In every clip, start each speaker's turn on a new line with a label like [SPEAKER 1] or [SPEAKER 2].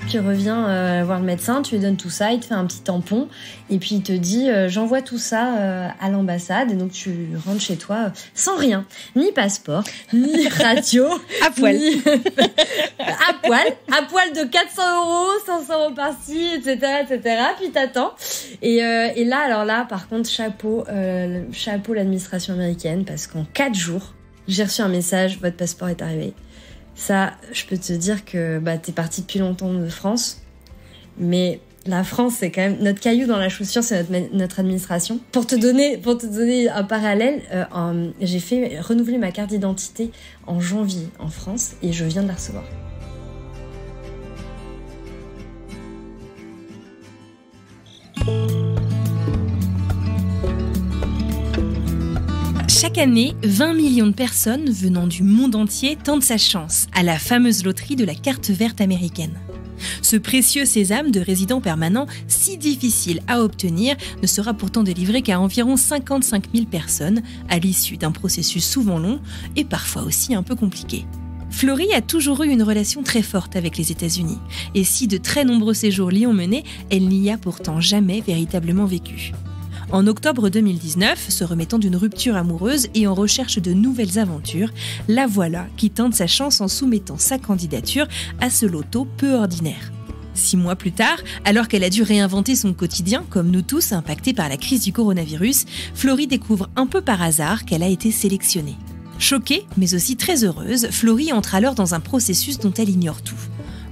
[SPEAKER 1] tu reviens voir le médecin, tu lui donnes tout ça, il te fait un petit tampon et puis il te dit j'envoie tout ça à l'ambassade et donc tu rentres chez toi sans rien, ni passeport, ni radio,
[SPEAKER 2] à poil,
[SPEAKER 1] à poil de 400 €, 500 € par-ci, etc., puis t'attends. Et là, alors là, par contre, chapeau l'administration américaine parce qu'en 4 jours, j'ai reçu un message, votre passeport est arrivé. Ça, je peux te dire que t'es parti depuis longtemps de France, mais la France, c'est quand même notre caillou dans la chaussure, c'est notre administration. Pour te donner un parallèle, j'ai fait renouveler ma carte d'identité en janvier en France et je viens de la recevoir.
[SPEAKER 2] Chaque année, 20 millions de personnes venant du monde entier tentent sa chance à la fameuse loterie de la carte verte américaine. Ce précieux sésame de résident permanent, si difficile à obtenir, ne sera pourtant délivré qu'à environ 55 000 personnes à l'issue d'un processus souvent long et parfois aussi un peu compliqué. Florie a toujours eu une relation très forte avec les États-Unis et si de très nombreux séjours l'y ont menée, elle n'y a pourtant jamais véritablement vécu. En octobre 2019, se remettant d'une rupture amoureuse et en recherche de nouvelles aventures, la voilà qui tente sa chance en soumettant sa candidature à ce loto peu ordinaire. 6 mois plus tard, alors qu'elle a dû réinventer son quotidien, comme nous tous impactés par la crise du coronavirus, Florie découvre un peu par hasard qu'elle a été sélectionnée. Choquée, mais aussi très heureuse, Florie entre alors dans un processus dont elle ignore tout.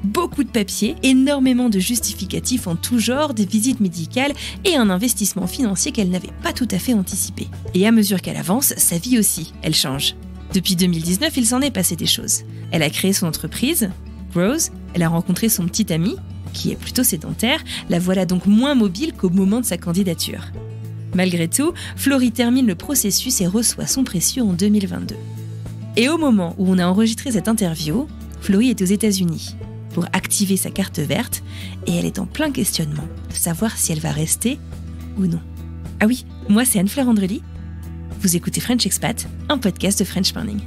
[SPEAKER 2] Beaucoup de papiers, énormément de justificatifs en tout genre, des visites médicales et un investissement financier qu'elle n'avait pas tout à fait anticipé. Et à mesure qu'elle avance, sa vie aussi, elle change. Depuis 2019, il s'en est passé des choses. Elle a créé son entreprise, Rose, elle a rencontré son petit ami, qui est plutôt sédentaire, la voilà donc moins mobile qu'au moment de sa candidature. Malgré tout, Florie termine le processus et reçoit son précieux en 2022. Et au moment où on a enregistré cette interview, Florie est aux États-Unis pour activer sa carte verte et elle est en plein questionnement de savoir si elle va rester ou non. Ah oui, moi c'est Anne-Fleur Andrely. Vous écoutez French Expat, un podcast de French Morning.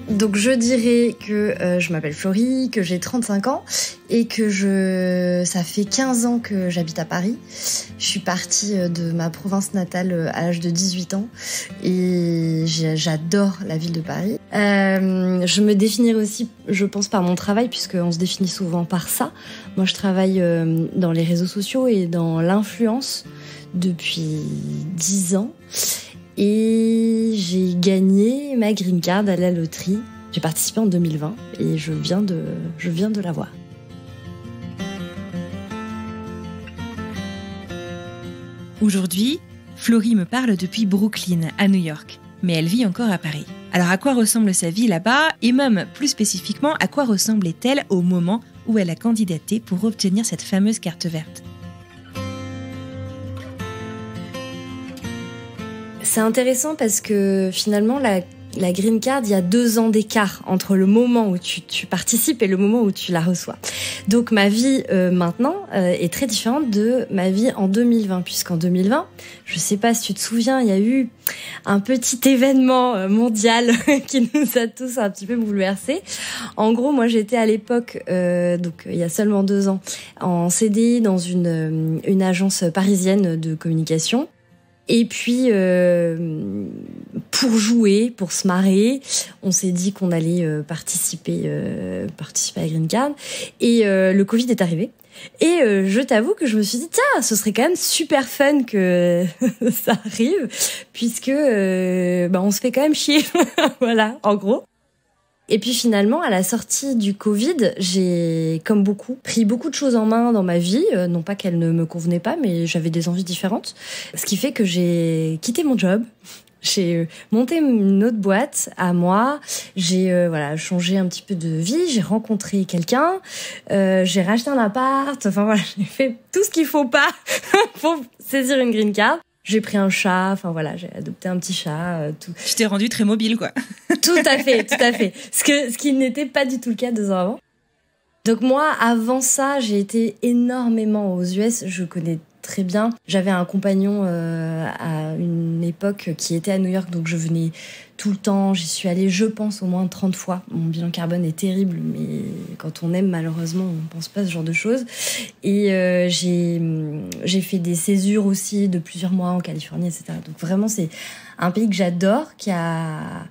[SPEAKER 1] Donc je dirais que je m'appelle Florie, que j'ai 35 ans et que ça fait 15 ans que j'habite à Paris. Je suis partie de ma province natale à l'âge de 18 ans et j'adore la ville de Paris. Je me définirais aussi, je pense, par mon travail puisqu'on se définit souvent par ça. Moi je travaille dans les réseaux sociaux et dans l'influence depuis 10 ans. Et j'ai gagné ma green card à la loterie. J'ai participé en 2020 et je viens de l'avoir.
[SPEAKER 2] Aujourd'hui, Florie me parle depuis Brooklyn, à New York. Mais elle vit encore à Paris. Alors à quoi ressemble sa vie là-bas? Et même plus spécifiquement, à quoi ressemblait-elle au moment où elle a candidaté pour obtenir cette fameuse carte verte?
[SPEAKER 1] C'est intéressant parce que finalement, la green card, il y a 2 ans d'écart entre le moment où tu participes et le moment où tu la reçois. Donc ma vie maintenant est très différente de ma vie en 2020, puisqu'en 2020, je sais pas si tu te souviens, il y a eu un petit événement mondial qui nous a tous un petit peu bouleversés. En gros, moi j'étais à l'époque, donc il y a seulement 2 ans, en CDI dans une agence parisienne de communication. Et puis, pour jouer, pour se marrer, on s'est dit qu'on allait participer à la Green Card. Et le Covid est arrivé. Et je t'avoue que je me suis dit, tiens, ce serait quand même super fun que ça arrive, puisque on se fait quand même chier. Voilà, en gros. Et puis finalement, à la sortie du Covid, j'ai, comme beaucoup, pris beaucoup de choses en main dans ma vie. Non pas qu'elles ne me convenaient pas, mais j'avais des envies différentes. Ce qui fait que j'ai quitté mon job. J'ai monté une autre boîte à moi. J'ai changé un petit peu de vie. J'ai rencontré quelqu'un. J'ai racheté un appart. Enfin voilà, j'ai fait tout ce qu'il faut pas pour saisir une green card. J'ai pris un chat, enfin voilà, j'ai adopté un petit chat. Tout.
[SPEAKER 2] Tu t'es rendue très mobile, quoi.
[SPEAKER 1] Tout à fait. Ce qui n'était pas du tout le cas 2 ans avant. Donc moi, avant ça, j'ai été énormément aux US. Je connais très bien. J'avais un compagnon à une époque qui était à New York, donc je venais tout le temps. J'y suis allée, je pense, au moins 30 fois. Mon bilan carbone est terrible, mais quand on aime, malheureusement, on pense pas à ce genre de choses. Et j'ai fait des césures aussi de plusieurs mois en Californie, etc. Donc vraiment, c'est un pays que j'adore, qui a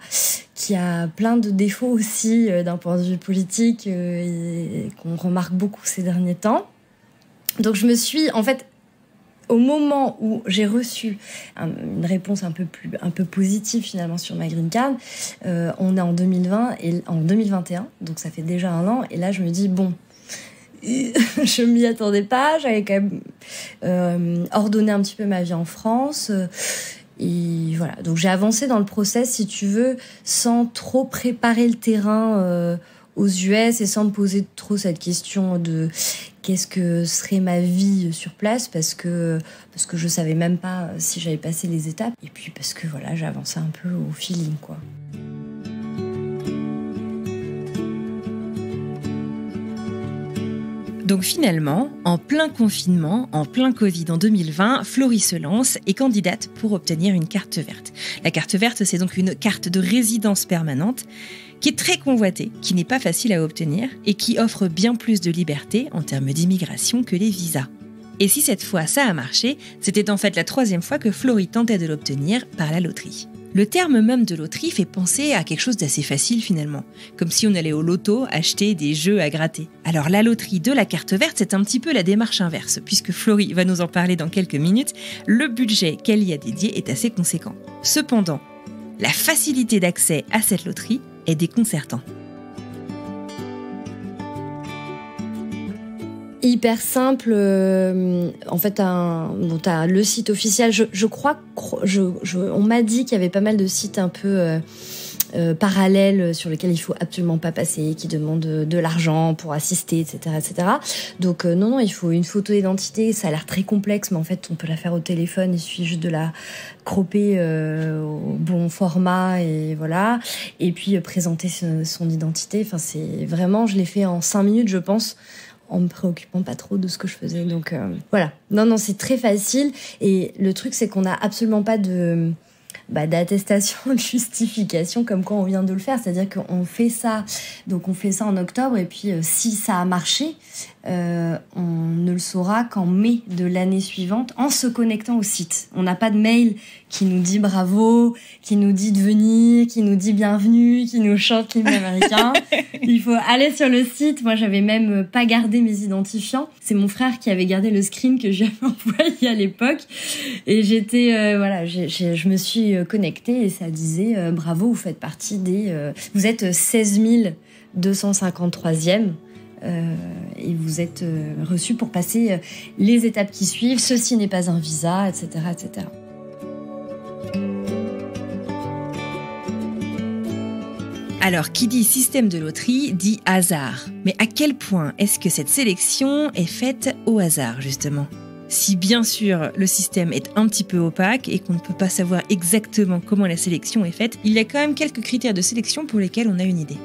[SPEAKER 1] plein de défauts aussi d'un point de vue politique et qu'on remarque beaucoup ces derniers temps. Donc je me suis, en fait, au moment où j'ai reçu une réponse un peu positive finalement sur ma green card, on est en 2020 et en 2021, donc ça fait déjà 1 an. Et là, je me dis bon, je m'y attendais pas. J'avais quand même ordonné un petit peu ma vie en France. Et voilà, donc j'ai avancé dans le process, si tu veux, sans trop préparer le terrain aux US et sans me poser trop cette question de qu'est-ce que serait ma vie sur place, parce que je savais même pas si j'avais passé les étapes, et puis parce que voilà, j'avançais un peu au feeling, quoi.
[SPEAKER 2] Donc finalement, en plein confinement, en plein Covid en 2020, Florie se lance et candidate pour obtenir une carte verte. La carte verte, c'est donc une carte de résidence permanente qui est très convoitée, qui n'est pas facile à obtenir et qui offre bien plus de liberté en termes d'immigration que les visas. Et si cette fois ça a marché, c'était en fait la 3e fois que Florie tentait de l'obtenir par la loterie. Le terme même de loterie fait penser à quelque chose d'assez facile finalement, comme si on allait au loto acheter des jeux à gratter. Alors la loterie de la carte verte, c'est un petit peu la démarche inverse, puisque Florie va nous en parler dans quelques minutes, le budget qu'elle y a dédié est assez conséquent. Cependant, la facilité d'accès à cette loterie est déconcertant.
[SPEAKER 1] Hyper simple, en fait, t'as le site officiel. Je crois, on m'a dit qu'il y avait pas mal de sites un peu parallèles sur lesquels il faut absolument pas passer, qui demandent de l'argent pour assister, etc., etc. Donc non, il faut une photo d'identité. Ça a l'air très complexe, mais en fait, on peut la faire au téléphone. Il suffit juste de la cropper au bon format et voilà. Et puis présenter son identité. Enfin, c'est vraiment, je l'ai fait en 5 minutes, je pense, en me préoccupant pas trop de ce que je faisais. Donc voilà. Non, c'est très facile. Et le truc, c'est qu'on n'a absolument pas d'attestation, de justification comme quoi on vient de le faire. C'est-à-dire qu'on fait ça. Donc on fait ça en octobre. Et puis si ça a marché, on ne le saura qu'en mai de l'année suivante en se connectant au site. On n'a pas de mail qui nous dit bravo, qui nous dit de venir, qui nous dit bienvenue, qui nous chante l'hymne américain. Il faut aller sur le site. Moi, j'avais même pas gardé mes identifiants. C'est mon frère qui avait gardé le screen que j'avais envoyé à l'époque. Et j'étais, je me suis connectée et ça disait bravo, vous faites partie vous êtes 16 253e. Et vous êtes reçu pour passer les étapes qui suivent. Ceci n'est pas un visa, etc., etc.
[SPEAKER 2] Alors, qui dit système de loterie dit hasard. Mais à quel point est-ce que cette sélection est faite au hasard, justement ? Si bien sûr le système est un petit peu opaque et qu'on ne peut pas savoir exactement comment la sélection est faite, il y a quand même quelques critères de sélection pour lesquels on a une idée.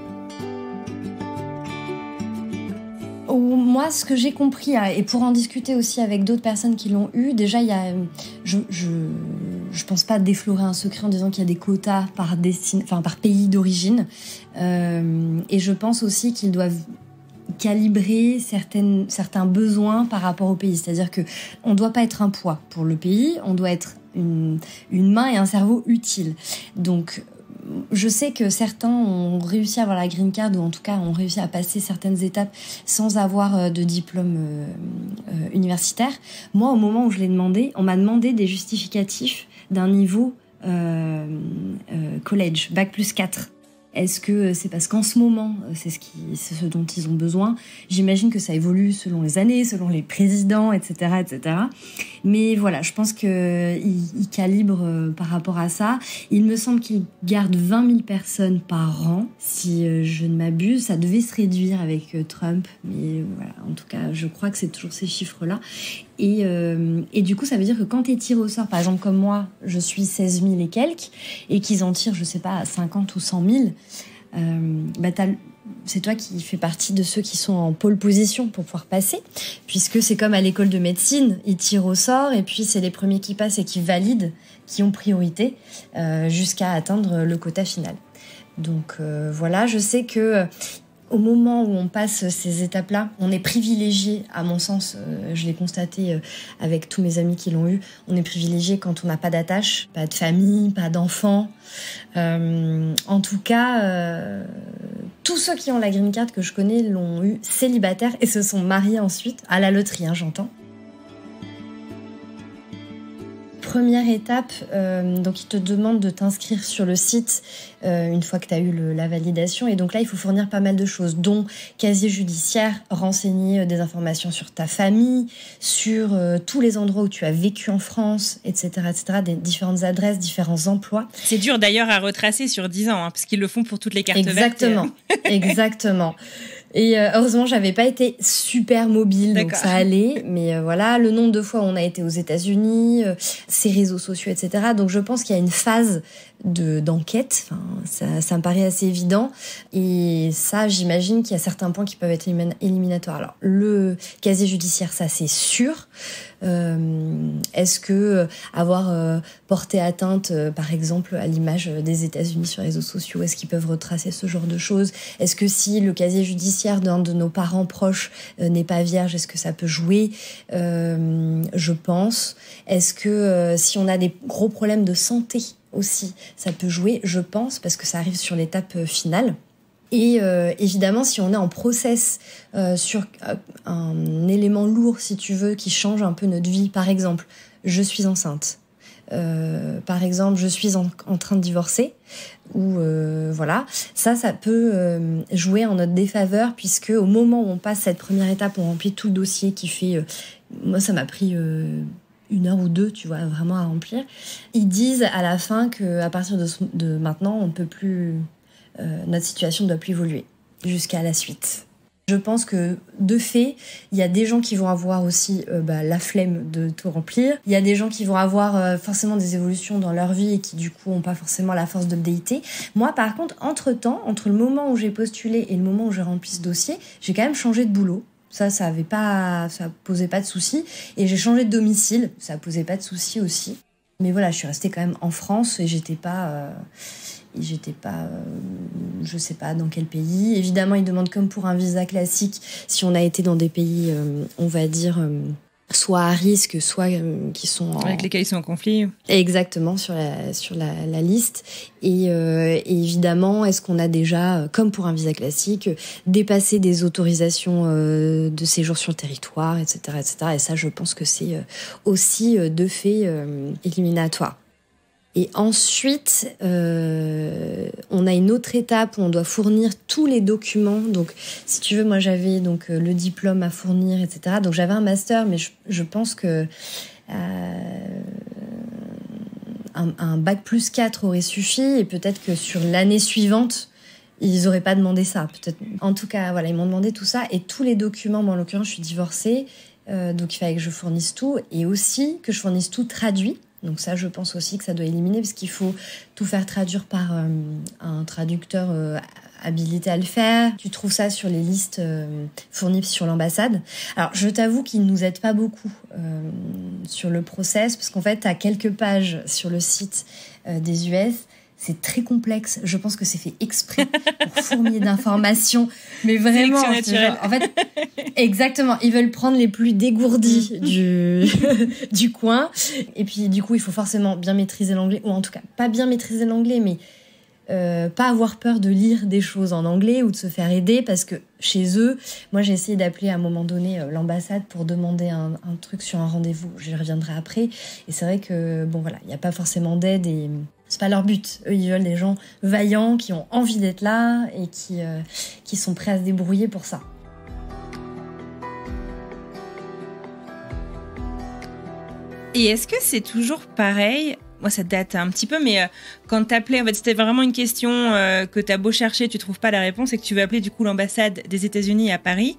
[SPEAKER 1] Moi, ce que j'ai compris, et pour en discuter aussi avec d'autres personnes qui l'ont eu, déjà, il y a, je pense pas déflorer un secret en disant qu'il y a des quotas par pays d'origine, et je pense aussi qu'ils doivent calibrer certains besoins par rapport au pays. C'est-à-dire que on doit pas être un poids pour le pays, on doit être une main et un cerveau utile. Donc je sais que certains ont réussi à avoir la green card, ou en tout cas ont réussi à passer certaines étapes sans avoir de diplôme universitaire. Moi, au moment où je l'ai demandé, on m'a demandé des justificatifs d'un niveau college, bac plus 4. Est-ce que c'est parce qu'en ce moment, c'est ce dont ils ont besoin? J'imagine que ça évolue selon les années, selon les présidents, etc., etc. Mais voilà, je pense qu'ils calibrent par rapport à ça. Il me semble qu'ils gardent 20 000 personnes par an. Si je ne m'abuse, ça devait se réduire avec Trump. Mais voilà, en tout cas, je crois que c'est toujours ces chiffres-là. Et du coup, ça veut dire que quand tu es tiré au sort, par exemple comme moi, je suis 16 000 et quelques, et qu'ils en tirent, je sais pas, 50 ou 100 000, c'est toi qui fais partie de ceux qui sont en pole position pour pouvoir passer, puisque c'est comme à l'école de médecine, ils tirent au sort et puis c'est les premiers qui passent et qui valident, qui ont priorité jusqu'à atteindre le quota final. Donc voilà, je sais que au moment où on passe ces étapes-là, on est privilégié, à mon sens, je l'ai constaté avec tous mes amis qui l'ont eu, on est privilégié quand on n'a pas d'attache, pas de famille, pas d'enfants. En tout cas, tous ceux qui ont la green card que je connais l'ont eu célibataire et se sont mariés ensuite, à la loterie, j'entends. Première étape, donc ils te demandent de t'inscrire sur le site une fois que tu as eu la validation. Et donc là, il faut fournir pas mal de choses, dont casier judiciaire, renseigner des informations sur ta famille, sur tous les endroits où tu as vécu en France, etc., des différentes adresses, différents emplois.
[SPEAKER 2] C'est dur d'ailleurs à retracer sur 10 ans, parce qu'ils le font pour toutes les cartes
[SPEAKER 1] Exactement,
[SPEAKER 2] vertes.
[SPEAKER 1] Exactement. Et heureusement, j'avais pas été super mobile, donc ça allait. Mais voilà, le nombre de fois où on a été aux États-Unis, ces réseaux sociaux, etc. Donc je pense qu'il y a une phase d'enquête. Enfin, ça me paraît assez évident. Et ça, j'imagine qu'il y a certains points qui peuvent être éliminatoires. Alors, le casier judiciaire, ça c'est sûr. Est-ce que avoir porté atteinte, par exemple, à l'image des États-Unis sur les réseaux sociaux, est-ce qu'ils peuvent retracer ce genre de choses? Est-ce que si le casier judiciaire d'un de nos parents proches n'est pas vierge, est-ce que ça peut jouer? Je pense. Est-ce que si on a des gros problèmes de santé aussi, ça peut jouer? Je pense, parce que ça arrive sur l'étape finale. Et évidemment, si on est en process sur un élément lourd, si tu veux, qui change un peu notre vie, par exemple, je suis enceinte, par exemple, je suis en train de divorcer, ou voilà, ça peut jouer en notre défaveur, puisque au moment où on passe cette première étape, on remplit tout le dossier qui fait... moi, ça m'a pris... 1 heure ou 2, tu vois, vraiment à remplir. Ils disent à la fin qu'à partir de maintenant, on peut plus... notre situation ne doit plus évoluer jusqu'à la suite. Je pense que, de fait, il y a des gens qui vont avoir aussi la flemme de tout remplir. Il y a des gens qui vont avoir forcément des évolutions dans leur vie et qui, du coup, n'ont pas forcément la force de le déiter. Moi, par contre, entre-temps, entre le moment où j'ai postulé et le moment où j'ai rempli ce dossier, j'ai quand même changé de boulot. Ça posait pas de soucis. Et j'ai changé de domicile. Ça posait pas de soucis aussi. Mais voilà, je suis restée quand même en France et j'étais pas, je sais pas dans quel pays. Évidemment, ils demandent comme pour un visa classique, si on a été dans des pays, on va dire, soit à risque, soit qui sont
[SPEAKER 2] avec lesquels ils sont en conflit.
[SPEAKER 1] Exactement, sur la liste. Et évidemment, est-ce qu'on a déjà, comme pour un visa classique, dépassé des autorisations de séjour sur le territoire, etc., etc. Et ça, je pense que c'est aussi de fait éliminatoire. Et ensuite, on a une autre étape où on doit fournir tous les documents. Donc, si tu veux, moi j'avais donc le diplôme à fournir, etc. Donc j'avais un master, mais je pense que un bac plus 4 aurait suffi. Et peut-être que sur l'année suivante, ils auraient pas demandé ça. Peut-être. En tout cas, voilà, ils m'ont demandé tout ça et tous les documents. Moi, en l'occurrence, je suis divorcée, donc il fallait que je fournisse tout et aussi que je fournisse tout traduit. Donc ça, je pense aussi que ça doit éliminer parce qu'il faut tout faire traduire par un traducteur habilité à le faire. Tu trouves ça sur les listes fournies sur l'ambassade. Alors, je t'avoue qu'ils ne nous aident pas beaucoup sur le process parce qu'en fait, tu as quelques pages sur le site des US. C'est très complexe. Je pense que c'est fait exprès pour fourmiller d'informations. Mais vraiment, en fait, exactement. Ils veulent prendre les plus dégourdis du coin. Et puis, du coup, il faut forcément bien maîtriser l'anglais. Ou en tout cas, pas bien maîtriser l'anglais, mais pas avoir peur de lire des choses en anglais ou de se faire aider. Parce que chez eux, moi, j'ai essayé d'appeler à un moment donné l'ambassade pour demander un truc sur un rendez-vous. J'y reviendrai après. Et c'est vrai que, bon, voilà, il n'y a pas forcément d'aide et... c'est pas leur but. Eux, ils veulent des gens vaillants, qui ont envie d'être là et qui sont prêts à se débrouiller pour ça.
[SPEAKER 2] Et est-ce que c'est toujours pareil? Moi, ça date un petit peu, mais quand t'appelais, en fait, c'était vraiment une question que t'as beau chercher, tu trouves pas la réponse et que tu veux appeler du coup l'ambassade des États-Unis à Paris.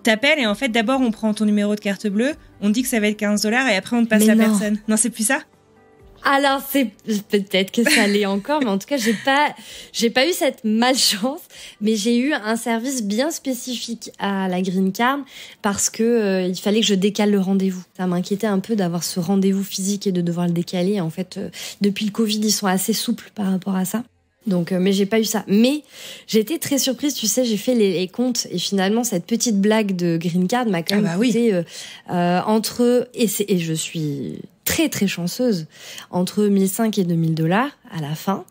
[SPEAKER 2] T'appelles et en fait, d'abord, on prend ton numéro de carte bleue, on dit que ça va être $15 et après, on te passe personne. Non, c'est plus ça?
[SPEAKER 1] Alors c'est peut-être que ça l'est encore, mais en tout cas j'ai pas eu cette malchance, mais j'ai eu un service bien spécifique à la Green Card parce que il fallait que je décale le rendez-vous. Ça m'inquiétait un peu d'avoir ce rendez-vous physique et de devoir le décaler. En fait, depuis le Covid, ils sont assez souples par rapport à ça. Donc, mais j'ai pas eu ça. Mais j'ai été très surprise, tu sais, j'ai fait les comptes et finalement cette petite blague de Green Card m'a quand même coûté entre et je suis très très chanceuse entre 1 500 et 2 000 $ à la fin,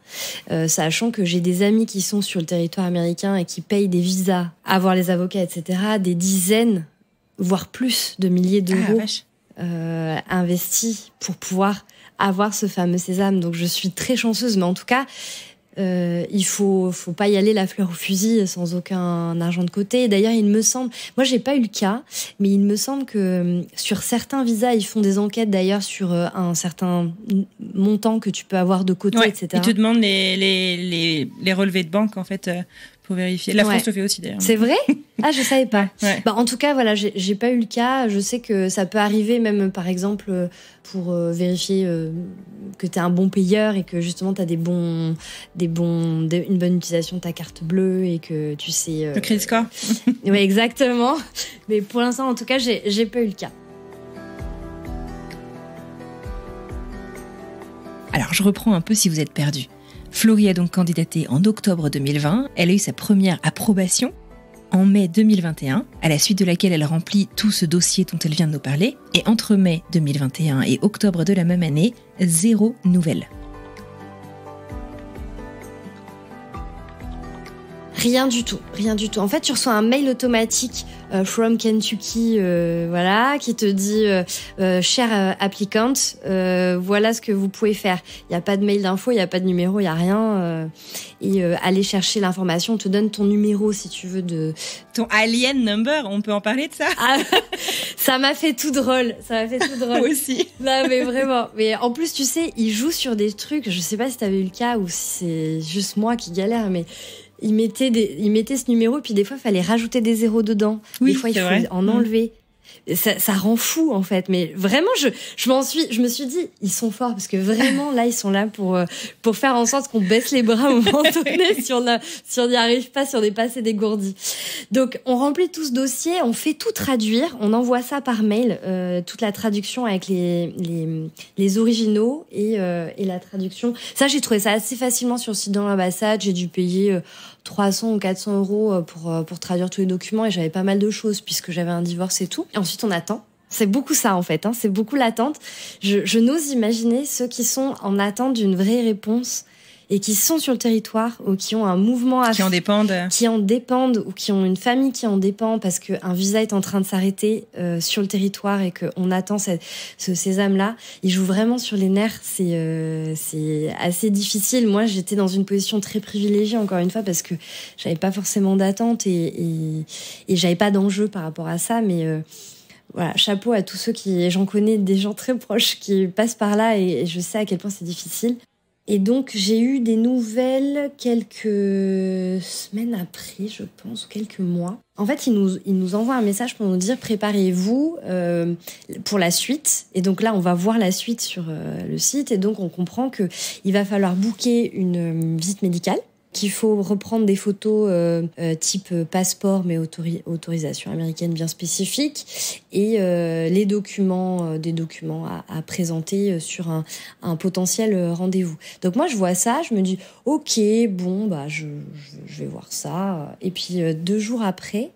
[SPEAKER 1] sachant que j'ai des amis qui sont sur le territoire américain et qui payent des visas, avoir les avocats, etc., des dizaines, voire plus de milliers d'euros investis pour pouvoir avoir ce fameux sésame. Donc je suis très chanceuse, mais en tout cas il faut pas y aller la fleur au fusil sans aucun argent de côté. D'ailleurs, il me semble, moi j'ai pas eu le cas, mais il me semble que sur certains visas, ils font des enquêtes d'ailleurs sur un certain montant que tu peux avoir de côté, etc.
[SPEAKER 2] Ils te demandent les relevés de banque en fait pour vérifier. La France le fait aussi d'ailleurs.
[SPEAKER 1] C'est vrai ? Ah, je savais pas. Bah, en tout cas, voilà, j'ai pas eu le cas. Je sais que ça peut arriver même, par exemple, pour vérifier que t'es un bon payeur et que justement t'as une bonne utilisation de ta carte bleue et que tu sais.
[SPEAKER 2] Le crédit score.
[SPEAKER 1] Oui, exactement. Mais pour l'instant, en tout cas, j'ai pas eu le cas.
[SPEAKER 2] Alors, je reprends un peu si vous êtes perdu. Florie a donc candidaté en octobre 2020. Elle a eu sa première approbation en mai 2021, à la suite de laquelle elle remplit tout ce dossier dont elle vient de nous parler. Et entre mai 2021 et octobre de la même année, 0 nouvelle.
[SPEAKER 1] Rien du tout. En fait, tu reçois un mail automatique from Kentucky, voilà, qui te dit cher applicant, voilà ce que vous pouvez faire. Il y a pas de mail d'info, il y a pas de numéro, il y a rien. Et aller chercher l'information, on te donne ton numéro si tu veux de
[SPEAKER 2] ton alien number. On peut en parler de ça?
[SPEAKER 1] Ah, ça m'a fait tout drôle.
[SPEAKER 2] Moi aussi.
[SPEAKER 1] Non, mais vraiment. Mais en plus, tu sais, ils jouent sur des trucs. Je sais pas si t'avais eu le cas ou si c'est juste moi qui galère, mais ils mettaient ce numéro, puis des fois, il fallait rajouter des zéros dedans.
[SPEAKER 2] Oui,
[SPEAKER 1] des fois, il faut en enlever. Ça rend fou, en fait. Mais vraiment, je me suis dit, ils sont forts, parce que vraiment, là, ils sont là pour faire en sorte qu'on baisse les bras à un moment donné, si on n'y arrive pas, si on n'est pas assez dégourdi. Donc, on remplit tout ce dossier, on fait tout traduire, on envoie ça par mail, toute la traduction avec les originaux et la traduction. Ça, j'ai trouvé ça assez facilement sur le site de l'ambassade. J'ai dû payer 300 ou 400 euros pour traduire tous les documents et j'avais pas mal de choses puisque j'avais un divorce et tout. Et ensuite, on attend. C'est beaucoup ça, en fait, hein. C'est beaucoup l'attente. Je n'ose imaginer ceux qui sont en attente d'une vraie réponse et qui sont sur le territoire ou qui ont un mouvement
[SPEAKER 2] qui en dépendent
[SPEAKER 1] ou qui ont une famille qui en dépend parce qu'un visa est en train de s'arrêter sur le territoire et qu'on attend ce sésame-là. Ils jouent vraiment sur les nerfs. C'est assez difficile. Moi, j'étais dans une position très privilégiée, encore une fois, parce que j'avais pas forcément d'attente et j'avais pas d'enjeu par rapport à ça, mais voilà, chapeau à tous ceux j'en connais des gens très proches qui passent par là et je sais à quel point c'est difficile. Et donc, j'ai eu des nouvelles quelques semaines après, je pense, ou quelques mois. En fait, ils nous envoient un message pour nous dire « Préparez-vous pour la suite ». Et donc là, on va voir la suite sur le site. Et donc, on comprend qu'il va falloir booker une visite médicale, qu'il faut reprendre des photos type passeport, mais autorisation américaine bien spécifique, et des documents à présenter sur un potentiel rendez-vous. Donc moi, je vois ça, je me dis, ok, bon, bah je vais voir ça. Et puis 2 jours après,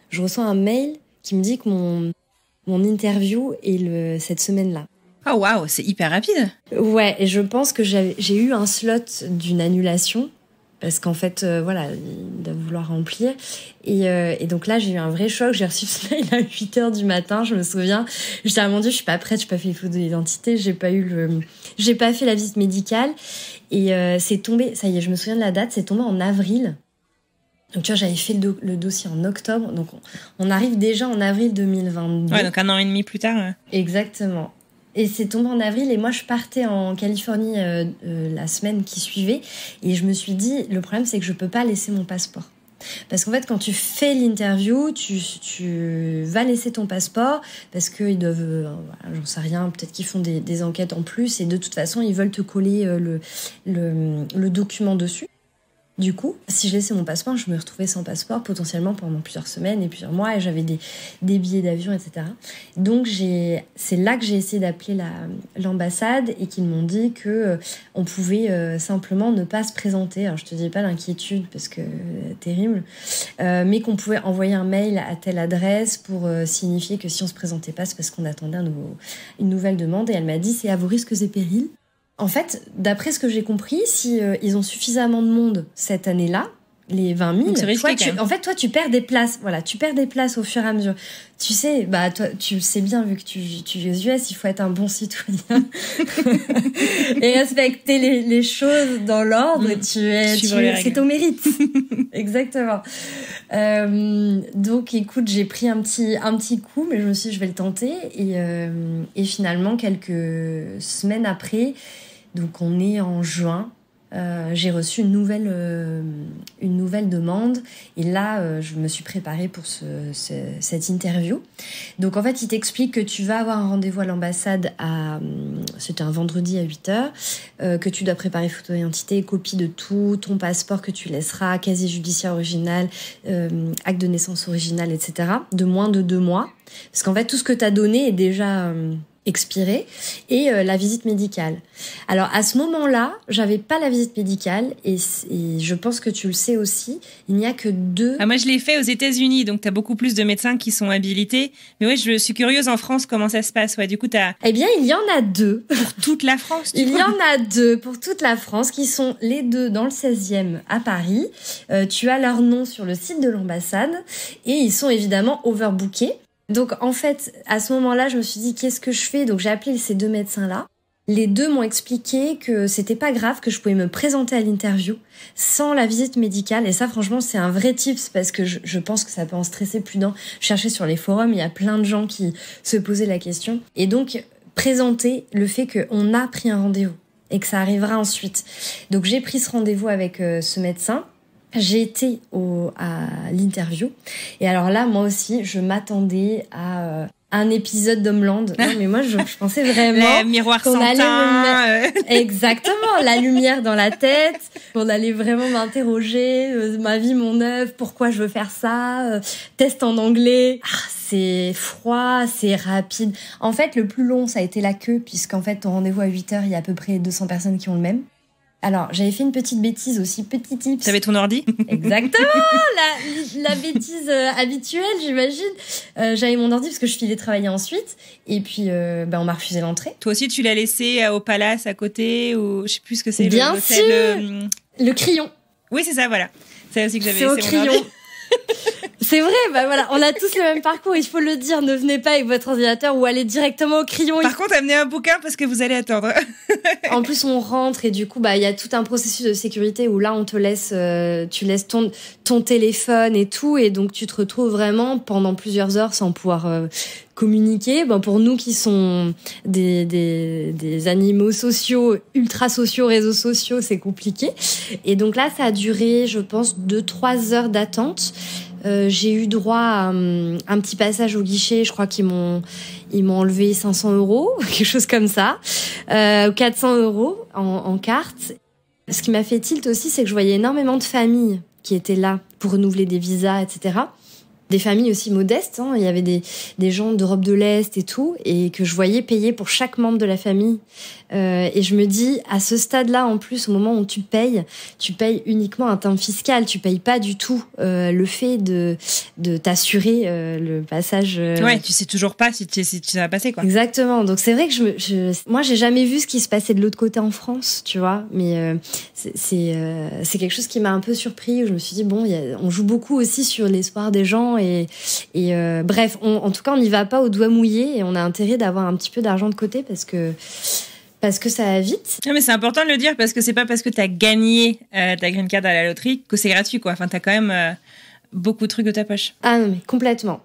[SPEAKER 1] je reçois un mail qui me dit que mon interview est cette semaine-là.
[SPEAKER 2] Oh waouh, c'est hyper rapide.
[SPEAKER 1] Ouais, et je pense que j'ai eu un slot d'une annulation. Parce qu'en fait, voilà, il doit vouloir remplir. Et donc là, j'ai eu un vrai choc. J'ai reçu ce mail à 8h du matin, je me souviens. J'étais ah mon Dieu, je suis pas prête, j'ai pas fait les photos d'identité, j'ai pas fait la visite médicale. Et c'est tombé, ça y est, je me souviens de la date, c'est tombé en avril. Donc tu vois, j'avais fait le dossier en octobre. Donc on arrive déjà en avril 2022.
[SPEAKER 2] Ouais, donc 1 an et demi plus tard.
[SPEAKER 1] Exactement. Et c'est tombé en avril et moi je partais en Californie la semaine qui suivait et je me suis dit le problème c'est que je peux pas laisser mon passeport. Parce qu'en fait, quand tu fais l'interview, tu vas laisser ton passeport parce qu'ils doivent, voilà, j'en sais rien, peut-être qu'ils font des enquêtes en plus et de toute façon, ils veulent te coller le document dessus. Du coup, si je laissais mon passeport, je me retrouvais sans passeport potentiellement pendant plusieurs semaines et plusieurs mois et j'avais des billets d'avion, etc. Donc c'est là que j'ai essayé d'appeler l'ambassade et qu'ils m'ont dit que on pouvait simplement ne pas se présenter. Alors je te dis pas d'inquiétude parce que terrible, mais qu'on pouvait envoyer un mail à telle adresse pour signifier que si on se présentait pas, c'est parce qu'on attendait une nouvelle demande. Et elle m'a dit c'est à vos risques et périls. En fait, d'après ce que j'ai compris, si ils ont suffisamment de monde cette année-là, les 20 000,
[SPEAKER 2] donc c'est risqué,
[SPEAKER 1] toi, tu perds des places. Voilà, tu perds des places au fur et à mesure. Tu sais, toi, tu le sais bien, vu que tu vis aux US, il faut être un bon citoyen et respecter les choses dans l'ordre. C'est ton mérite. Exactement. Donc, écoute, j'ai pris un petit coup, mais je me suis dit, je vais le tenter. Et finalement, quelques semaines après, donc on est en juin, j'ai reçu une nouvelle demande et là je me suis préparée pour cette interview. Donc en fait il t'explique que tu vas avoir un rendez-vous à l'ambassade c'était un vendredi à 8h, que tu dois préparer photo d'identité, copie de tout, ton passeport que tu laisseras, casier judiciaire original, acte de naissance original, etc. de moins de 2 mois parce qu'en fait tout ce que tu as donné est déjà expiré et la visite médicale. Alors à ce moment-là, j'avais pas la visite médicale et je pense que tu le sais aussi, il n'y a que 2.
[SPEAKER 2] Ah, moi je l'ai fait aux États-Unis, donc tu as beaucoup plus de médecins qui sont habilités. Mais ouais, je suis curieuse en France comment ça se passe. Ouais, du coup
[SPEAKER 1] Eh bien, il y en a 2
[SPEAKER 2] pour toute la France.
[SPEAKER 1] Il y en a 2 pour toute la France qui sont les 2 dans le 16e à Paris. Tu as leur nom sur le site de l'ambassade et ils sont évidemment overbookés. Donc en fait, à ce moment-là, je me suis dit qu'est-ce que je fais ? Donc j'ai appelé ces 2 médecins-là. Les 2 m'ont expliqué que c'était pas grave, que je pouvais me présenter à l'interview sans la visite médicale. Et ça, franchement, c'est un vrai tips parce que je pense que ça peut en stresser plus d'un. Je cherchais sur les forums, il y a plein de gens qui se posaient la question. Et donc, présenter le fait qu'on a pris un rendez-vous et que ça arrivera ensuite. Donc j'ai pris ce rendez-vous avec ce médecin. J'ai été à l'interview et alors là, moi aussi, je m'attendais à un épisode d'Homeland. Non, mais moi, je pensais vraiment
[SPEAKER 2] le miroir
[SPEAKER 1] qu'on
[SPEAKER 2] sans
[SPEAKER 1] allait
[SPEAKER 2] teint.
[SPEAKER 1] Exactement, la lumière dans la tête. On allait vraiment m'interroger, ma vie, mon œuvre, pourquoi je veux faire ça, test en anglais. C'est froid, c'est rapide. En fait, le plus long, ça a été la queue, puisqu'en fait, ton rendez-vous à 8h, il y a à peu près 200 personnes qui ont le même. Alors, j'avais fait une petite bêtise aussi, petit tips.
[SPEAKER 2] T'avais ton ordi ?
[SPEAKER 1] Exactement, la bêtise habituelle, j'imagine. J'avais mon ordi parce que je filais travailler ensuite. Et puis, on m'a refusé l'entrée.
[SPEAKER 2] Toi aussi, tu l'as laissé au Palace à côté ou je sais plus ce que c'est.
[SPEAKER 1] Bien sûr, le crayon.
[SPEAKER 2] Oui, c'est ça, voilà. C'est aussi que j'avais
[SPEAKER 1] laissé
[SPEAKER 2] au
[SPEAKER 1] crayon. C'est vrai, voilà, on a tous le même parcours, il faut le dire, ne venez pas avec votre ordinateur ou allez directement au crayon.
[SPEAKER 2] Par contre, amenez un bouquin parce que vous allez attendre.
[SPEAKER 1] En plus, on rentre et du coup, il y a tout un processus de sécurité où là, on te laisse, tu laisses ton téléphone et tout, et donc tu te retrouves vraiment pendant plusieurs heures sans pouvoir communiquer. Pour nous qui sont des animaux sociaux, ultra sociaux, réseaux sociaux, c'est compliqué. Et donc là, ça a duré, je pense, 2-3 heures d'attente. J'ai eu droit à un petit passage au guichet. Je crois qu'ils m'ont enlevé 500 €, quelque chose comme ça, 400 € en carte. Ce qui m'a fait tilt aussi, c'est que je voyais énormément de familles qui étaient là pour renouveler des visas, etc. Des familles aussi modestes, hein. Il y avait des gens d'Europe de l'Est et tout, et que je voyais payer pour chaque membre de la famille. Et je me dis, à ce stade-là, en plus, au moment où tu payes uniquement un timbre fiscal. Tu payes pas du tout le fait de t'assurer le passage.
[SPEAKER 2] Ouais, tu sais toujours pas si tu vas passer, quoi.
[SPEAKER 1] Exactement. Donc c'est vrai que moi, j'ai jamais vu ce qui se passait de l'autre côté en France, tu vois. Mais c'est quelque chose qui m'a un peu surpris. Où je me suis dit on joue beaucoup aussi sur l'espoir des gens et bref, en tout cas, on n'y va pas au doigt mouillé et on a intérêt d'avoir un petit peu d'argent de côté parce que ça va vite.
[SPEAKER 2] Non, mais c'est important de le dire parce que c'est pas parce que t'as gagné ta green card à la loterie que c'est gratuit, quoi. Enfin, t'as quand même beaucoup de trucs de ta poche.
[SPEAKER 1] Ah non, mais complètement.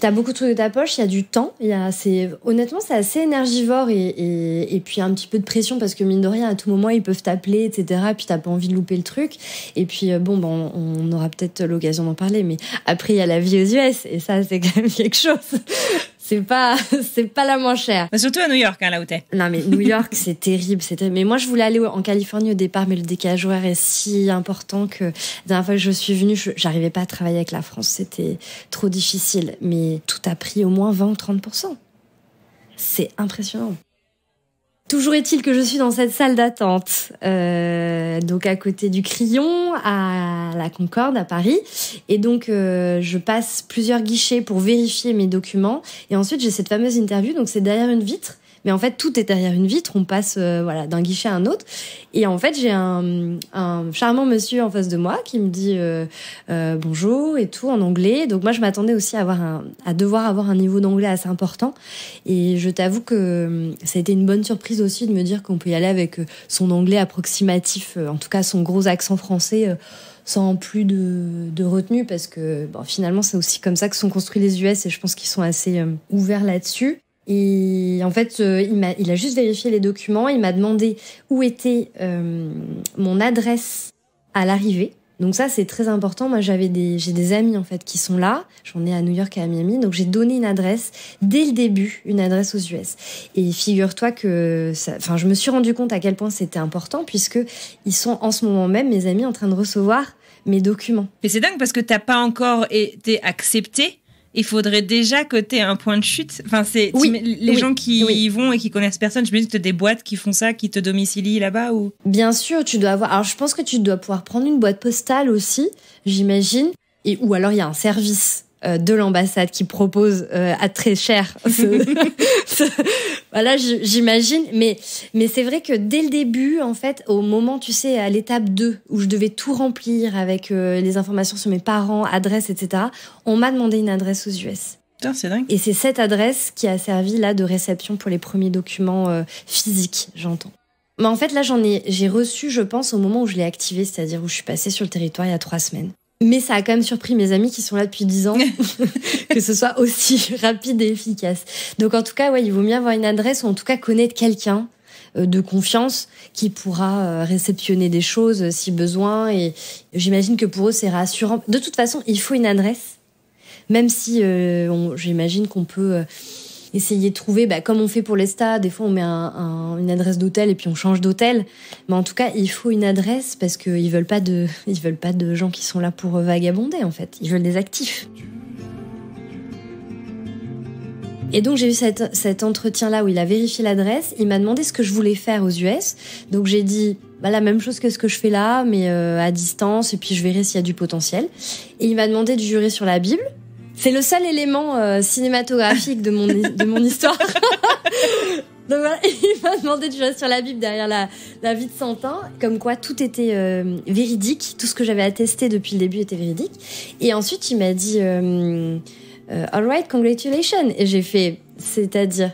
[SPEAKER 1] T'as beaucoup de trucs de ta poche, il y a du temps, honnêtement c'est assez énergivore et puis un petit peu de pression parce que mine de rien à tout moment ils peuvent t'appeler, etc. Et puis t'as pas envie de louper le truc. Et puis on aura peut-être l'occasion d'en parler, mais après il y a la vie aux US et ça c'est quand même quelque chose. C'est pas la moins chère.
[SPEAKER 2] Mais surtout à New York, là où t'es.
[SPEAKER 1] Non, mais New York, c'est terrible. Mais moi, je voulais aller en Californie au départ, mais le décalage horaire est si important que la dernière fois que je suis venue, j'arrivais pas à travailler avec la France. C'était trop difficile. Mais tout a pris au moins 20 ou 30%. C'est impressionnant. Toujours est-il que je suis dans cette salle d'attente, donc à côté du Crillon, à la Concorde, à Paris. Et donc, je passe plusieurs guichets pour vérifier mes documents. Et ensuite, j'ai cette fameuse interview, donc c'est derrière une vitre. Mais en fait, tout est derrière une vitre. On passe d'un guichet à un autre. Et en fait, j'ai un charmant monsieur en face de moi qui me dit bonjour et tout en anglais. Donc moi, je m'attendais aussi à devoir avoir un niveau d'anglais assez important. Et je t'avoue que ça a été une bonne surprise aussi de me dire qu'on peut y aller avec son anglais approximatif, en tout cas son gros accent français, sans plus de retenue, parce que finalement, c'est aussi comme ça que sont construits les US et je pense qu'ils sont assez ouverts là-dessus. Et en fait, il a juste vérifié les documents. Il m'a demandé où était mon adresse à l'arrivée. Donc ça, c'est très important. Moi, j'ai des amis en fait qui sont là. J'en ai à New York et à Miami. Donc j'ai donné une adresse dès le début, une adresse aux US. Et figure-toi que, je me suis rendu compte à quel point c'était important puisque ils sont en ce moment même, mes amis, en train de recevoir mes documents.
[SPEAKER 2] Mais c'est dingue parce que t'as pas encore été accepté. Il faudrait déjà que t'aies un point de chute. Enfin, les gens qui y vont et qui connaissent personne, je me dis que t'as des boîtes qui font ça, qui te domicilient là-bas ou...
[SPEAKER 1] Bien sûr, tu dois avoir... Alors, je pense que tu dois pouvoir prendre une boîte postale aussi, j'imagine. Ou alors, il y a un service de l'ambassade qui propose à très cher voilà, j'imagine. Mais c'est vrai que dès le début, en fait, au moment, tu sais, à l'étape 2, où je devais tout remplir avec les informations sur mes parents, adresse, etc., on m'a demandé une adresse aux US.
[SPEAKER 2] Putain, c'est dingue.
[SPEAKER 1] Et c'est cette adresse qui a servi là de réception pour les premiers documents physiques, j'entends. Mais en fait, là, j'ai reçu, je pense, au moment où je l'ai activé, c'est-à-dire où je suis passée sur le territoire il y a 3 semaines. Mais ça a quand même surpris mes amis qui sont là depuis 10 ans que ce soit aussi rapide et efficace. Donc en tout cas, il vaut mieux avoir une adresse ou en tout cas connaître quelqu'un de confiance qui pourra réceptionner des choses si besoin. Et j'imagine que pour eux, c'est rassurant. De toute façon, il faut une adresse, même si j'imagine qu'on peut... essayer de trouver, comme on fait pour les stades, des fois on met une adresse d'hôtel et puis on change d'hôtel. Mais en tout cas, il faut une adresse parce qu'ils veulent pas de gens qui sont là pour vagabonder en fait. Ils veulent des actifs. Et donc j'ai eu cet entretien-là où il a vérifié l'adresse. Il m'a demandé ce que je voulais faire aux US. Donc j'ai dit la même chose que ce que je fais là, mais à distance. Et puis je verrai s'il y a du potentiel. Et il m'a demandé de jurer sur la Bible. C'est le seul élément cinématographique de mon histoire. Donc voilà, il m'a demandé de jurer sur la Bible derrière la vie de Santin, comme quoi tout était véridique, tout ce que j'avais attesté depuis le début était véridique. Et ensuite, il m'a dit all right, congratulations. Et j'ai fait, c'est-à-dire,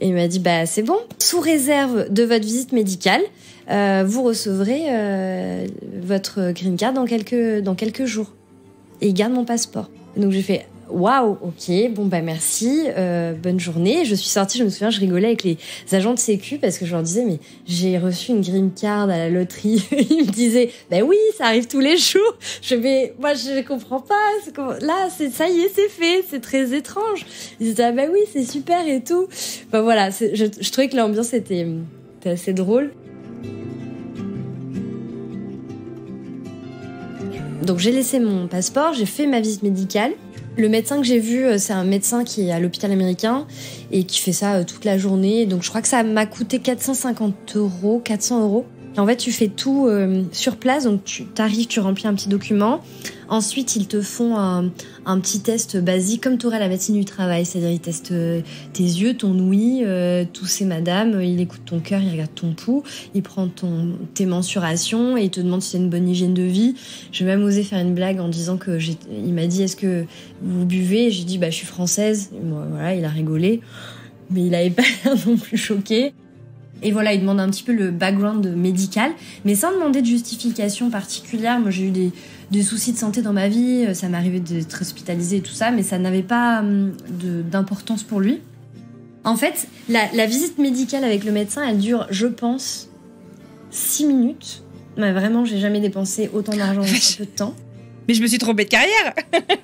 [SPEAKER 1] et il m'a dit c'est bon, sous réserve de votre visite médicale, vous recevrez votre green card dans quelques jours. Et il garde mon passeport. Donc j'ai fait waouh, ok, merci, bonne journée. Je suis sortie, je me souviens, je rigolais avec les agents de sécu parce que je leur disais mais j'ai reçu une green card à la loterie. Ils me disaient oui, ça arrive tous les jours. Moi je comprends pas. Là, ça y est, c'est fait. C'est très étrange. Ils disaient oui, c'est super et tout. Voilà, je trouvais que l'ambiance était assez drôle. Donc j'ai laissé mon passeport, j'ai fait ma visite médicale. Le médecin que j'ai vu, c'est un médecin qui est à l'hôpital américain et qui fait ça toute la journée. Donc je crois que ça m'a coûté 400 €. En fait, tu fais tout sur place. Donc tu t'arrives, tu remplis un petit document. Ensuite, ils te font un petit test basique, comme tu aurais à la médecine du travail. C'est-à-dire, ils testent tes yeux, ton ouïe, tousser madame, il écoute ton cœur, il regarde ton pouls, il prend tes mensurations et il te demande si tu as une bonne hygiène de vie. J'ai même osé faire une blague en disant que il m'a dit, est-ce que vous buvez? J'ai dit, je suis française. Et moi, voilà, il a rigolé. Mais il avait pas l'air non plus choqué. Et voilà, il demande un petit peu le background médical, mais sans demander de justification particulière. Moi, j'ai eu des soucis de santé dans ma vie, ça m'est arrivé d'être hospitalisée et tout ça, mais ça n'avait pas d'importance pour lui. En fait, la visite médicale avec le médecin, elle dure, je pense, 6 minutes. Mais vraiment, j'ai jamais dépensé autant d'argent en si peu de temps.
[SPEAKER 2] Mais je me suis trompée de carrière.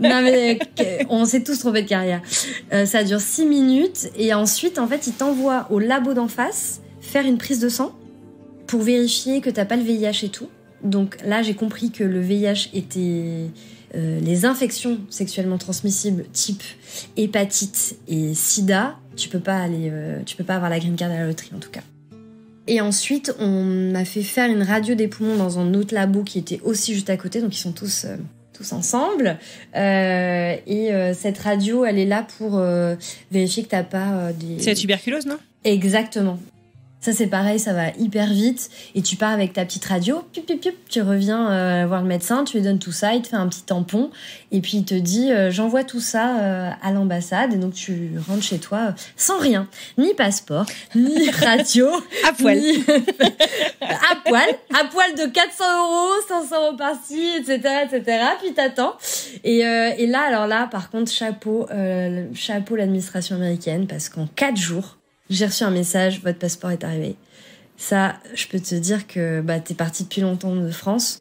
[SPEAKER 1] Non mais on s'est tous trompés de carrière. Ça dure 6 minutes et ensuite, en fait, il t'envoie au labo d'en face faire une prise de sang pour vérifier que t'as pas le VIH et tout. Donc là, j'ai compris que le VIH était les infections sexuellement transmissibles type hépatite et sida. Tu peux pas avoir la green card à la loterie en tout cas. Et ensuite, on m'a fait faire une radio des poumons dans un autre labo qui était aussi juste à côté, donc ils sont tous ensemble. Cette radio, elle est là pour vérifier que t'as pas des...
[SPEAKER 2] C'est la tuberculose, non ?
[SPEAKER 1] Exactement. Ça, c'est pareil, ça va hyper vite. Et tu pars avec ta petite radio, pip, pip, pip, tu reviens voir le médecin, tu lui donnes tout ça, il te fait un petit tampon. Et puis, il te dit, j'envoie tout ça à l'ambassade. Et donc, tu rentres chez toi sans rien. Ni passeport, ni radio.
[SPEAKER 2] À poil.
[SPEAKER 1] À poil de 400 €, 500 € par-ci, etc., etc. Puis, t'attends. Et là, par contre, chapeau l'administration américaine, parce qu'en 4 jours, j'ai reçu un message, votre passeport est arrivé. Ça, je peux te dire que t'es parti depuis longtemps de France.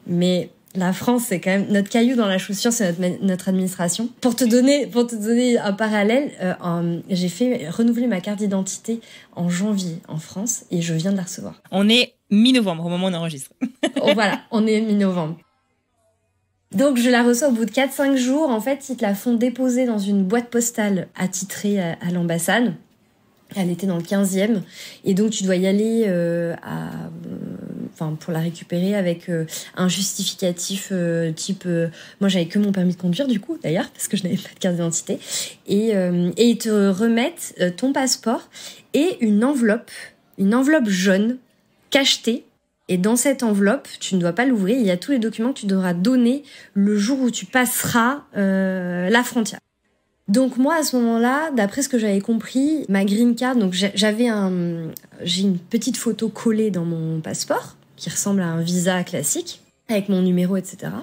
[SPEAKER 1] Mais la France, c'est quand même notre caillou dans la chaussure, c'est notre administration. Pour te donner un parallèle, j'ai fait renouveler ma carte d'identité en janvier en France et je viens de la recevoir.
[SPEAKER 2] On est mi-novembre au moment où on enregistre.
[SPEAKER 1] Oh, voilà, on est mi-novembre. Donc, je la reçois au bout de 4-5 jours. En fait, ils te la font déposer dans une boîte postale attitrée à l'ambassade. Elle était dans le 15e. Et donc, tu dois y aller pour la récupérer avec un justificatif type... moi, j'avais que mon permis de conduire, du coup, d'ailleurs, parce que je n'avais pas de carte d'identité. Et ils te remettent ton passeport et une enveloppe jaune, cachetée. Et dans cette enveloppe, tu ne dois pas l'ouvrir. Il y a tous les documents que tu devras donner le jour où tu passeras la frontière. Donc moi, à ce moment-là, d'après ce que j'avais compris, ma green card, donc j'ai une petite photo collée dans mon passeport qui ressemble à un visa classique avec mon numéro, etc.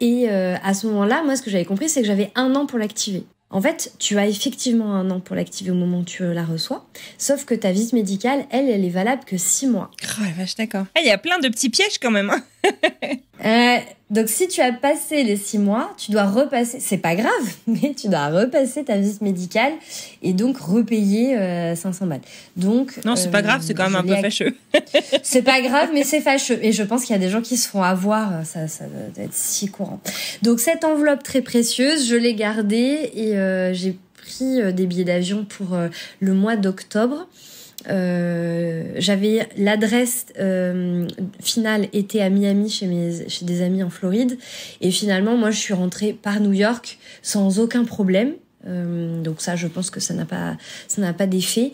[SPEAKER 1] Et à ce moment-là, moi, ce que j'avais compris, c'est que j'avais 1 an pour l'activer. En fait, tu as effectivement 1 an pour l'activer au moment où tu la reçois, sauf que ta visite médicale, elle est valable que 6 mois.
[SPEAKER 2] Oh la vache, d'accord. Il y a plein de petits pièges quand même.
[SPEAKER 1] Donc si tu as passé les 6 mois, tu dois repasser, c'est pas grave, mais tu dois repasser ta visite médicale et donc repayer 500 balles. Donc
[SPEAKER 2] non, c'est pas grave, c'est quand même un peu fâcheux.
[SPEAKER 1] C'est pas grave, mais c'est fâcheux. Et je pense qu'il y a des gens qui se font avoir, ça doit être si courant. Donc cette enveloppe très précieuse, je l'ai gardée et j'ai pris des billets d'avion pour le mois d'octobre. J'avais l'adresse finale était à Miami chez des amis en Floride et finalement moi je suis rentrée par New York sans aucun problème. Donc ça, je pense que ça n'a pas d'effet.